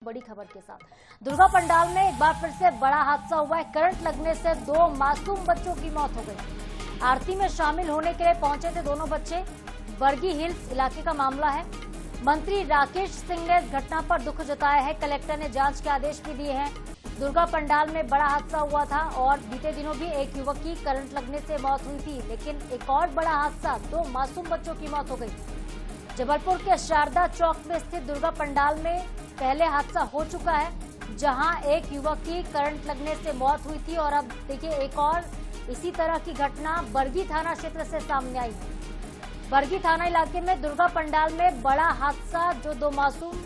बड़ी खबर के साथ दुर्गा पंडाल में एक बार फिर से बड़ा हादसा हुआ है। करंट लगने से दो मासूम बच्चों की मौत हो गई। आरती में शामिल होने के लिए पहुंचे थे दोनों बच्चे। बरगी हिल्स इलाके का मामला है। मंत्री राकेश सिंह ने इस घटना पर दुख जताया है। कलेक्टर ने जांच के आदेश भी दिए हैं। दुर्गा पंडाल में बड़ा हादसा हुआ था और बीते दिनों भी एक युवक की करंट लगने से मौत हुई थी, लेकिन एक और बड़ा हादसा, दो मासूम बच्चों की मौत हो गई। जबलपुर के शारदा चौक में स्थित दुर्गा पंडाल में पहले हादसा हो चुका है, जहां एक युवक की करंट लगने से मौत हुई थी और अब देखिए एक और इसी तरह की घटना बरगी थाना क्षेत्र से सामने आई है। बरगी थाना इलाके में दुर्गा पंडाल में बड़ा हादसा, जो दो मासूम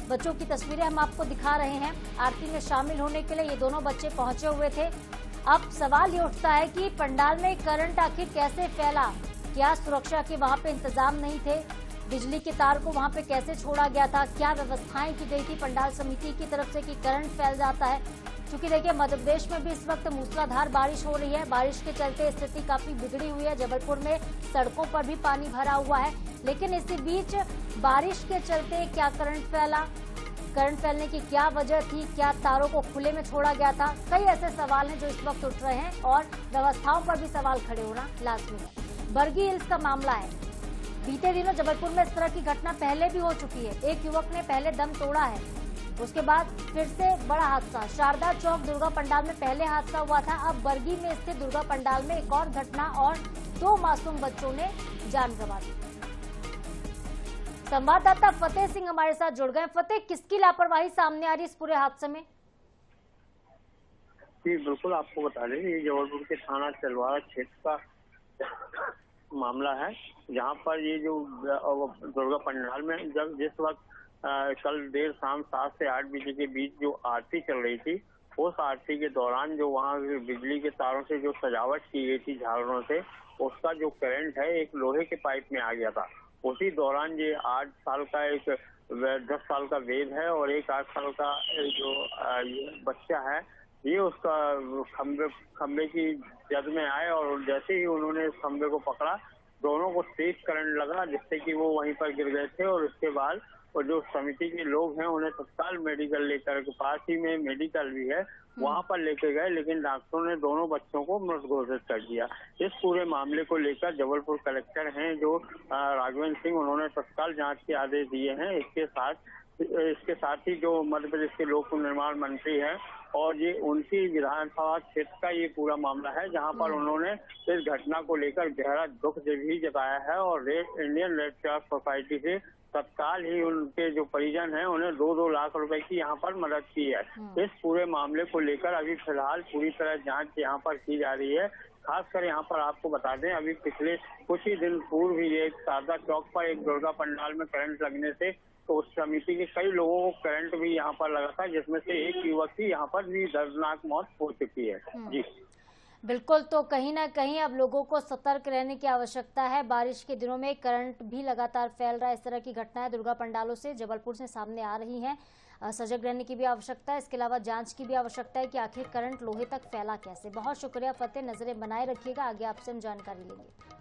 बच्चों की तस्वीरें हम आपको दिखा रहे हैं। आरती में शामिल होने के लिए ये दोनों बच्चे पहुंचे हुए थे। अब सवाल ये उठता है कि पंडाल में करंट आखिर कैसे फैला? क्या सुरक्षा के वहां पे इंतजाम नहीं थे? बिजली के तार को वहां पे कैसे छोड़ा गया था? क्या व्यवस्थाएं की गई थी पंडाल समिति की तरफ से कि करंट फैल जाता है? क्योंकि देखिए मध्य प्रदेश में भी इस वक्त मूसलाधार बारिश हो रही है। बारिश के चलते स्थिति काफी बिगड़ी हुई है। जबलपुर में सड़कों पर भी पानी भरा हुआ है, लेकिन इसी बीच बारिश के चलते क्या करंट फैला? करंट फैलने की क्या वजह थी? क्या तारों को खुले में छोड़ा गया था? कई ऐसे सवाल हैं जो इस वक्त उठ रहे हैं और व्यवस्थाओं पर भी सवाल खड़े होना लाजमी है। बरगी हिल्स का मामला है। बीते दिनों जबलपुर में इस तरह की घटना पहले भी हो चुकी है। एक युवक ने पहले दम तोड़ा है, उसके बाद फिर से बड़ा हादसा। शारदा चौक दुर्गा पंडाल में पहले हादसा हुआ था, अब बरगी में स्थित दुर्गा पंडाल में एक और घटना और दो मासूम बच्चों ने जान गंवा दी। संवाददाता फतेह सिंह हमारे साथ जुड़ गए। फतेह, किसकी लापरवाही सामने आ रही है इस पूरे हादसे में? जी बिल्कुल, आपको बता दें ये जबलपुर के थाना चलवाड़ा क्षेत्र का मामला है, जहां पर ये जो दुर्गा पंडाल में जिस वक्त कल देर शाम 7 से 8 बजे के बीच जो आरती चल रही थी, उस आरती के दौरान जो वहां बिजली के तारों से जो सजावट की गई थी झालरों से, उसका जो करंट है एक लोहे के पाइप में आ गया था। उसी दौरान ये 8 साल का एक 10 साल का वेद है और एक 8 साल का जो ये बच्चा है, ये उसका खंबे की जद में आए और जैसे ही उन्होंने खंबे को पकड़ा, दोनों को तेज करंट लगा, जिससे कि वो वहीं पर गिर गए थे। और उसके बाद और जो समिति के लोग हैं उन्हें तत्काल मेडिकल लेकर, पास ही में मेडिकल भी है, वहां पर लेके गए, लेकिन डॉक्टरों ने दोनों बच्चों को मृत घोषित कर दिया। इस पूरे मामले को लेकर जबलपुर कलेक्टर हैं जो राघवेंद्र सिंह, उन्होंने तत्काल जांच के आदेश दिए हैं। इसके साथ ही जो मध्य प्रदेश के लोक निर्माण मंत्री हैं और ये उनकी विधानसभा क्षेत्र का ये पूरा मामला है, जहां पर उन्होंने इस घटना को लेकर गहरा दुख भी जताया है और इंडियन रेड क्रॉस सोसाइटी से तत्काल ही उनके जो परिजन हैं उन्हें 2-2 लाख रुपए की यहाँ पर मदद की है। इस पूरे मामले को लेकर अभी फिलहाल पूरी तरह जांच यहाँ पर की जा रही है। खासकर यहाँ पर आपको बता दें, अभी पिछले कुछ ही दिन पूर्व ही एक शारदा चौक पर एक दुर्गा पंडाल में करंट लगने से तो उस समिति के कई लोगों को करंट भी यहाँ पर लगा था, जिसमें से एक युवक की यहाँ पर भी दर्दनाक मौत हो चुकी है। जी बिल्कुल, तो कहीं ना कहीं अब लोगों को सतर्क रहने की आवश्यकता है। बारिश के दिनों में करंट भी लगातार फैल रहा है। इस तरह की घटनाएं दुर्गा पंडालों से जबलपुर से सामने आ रही हैं। सजग रहने की भी आवश्यकता है। इसके अलावा जांच की भी आवश्यकता है कि आखिर करंट लोहे तक फैला कैसे। बहुत शुक्रिया फतेह, नजरें बनाए रखिएगा, आगे आपसे हम जानकारी लेंगे।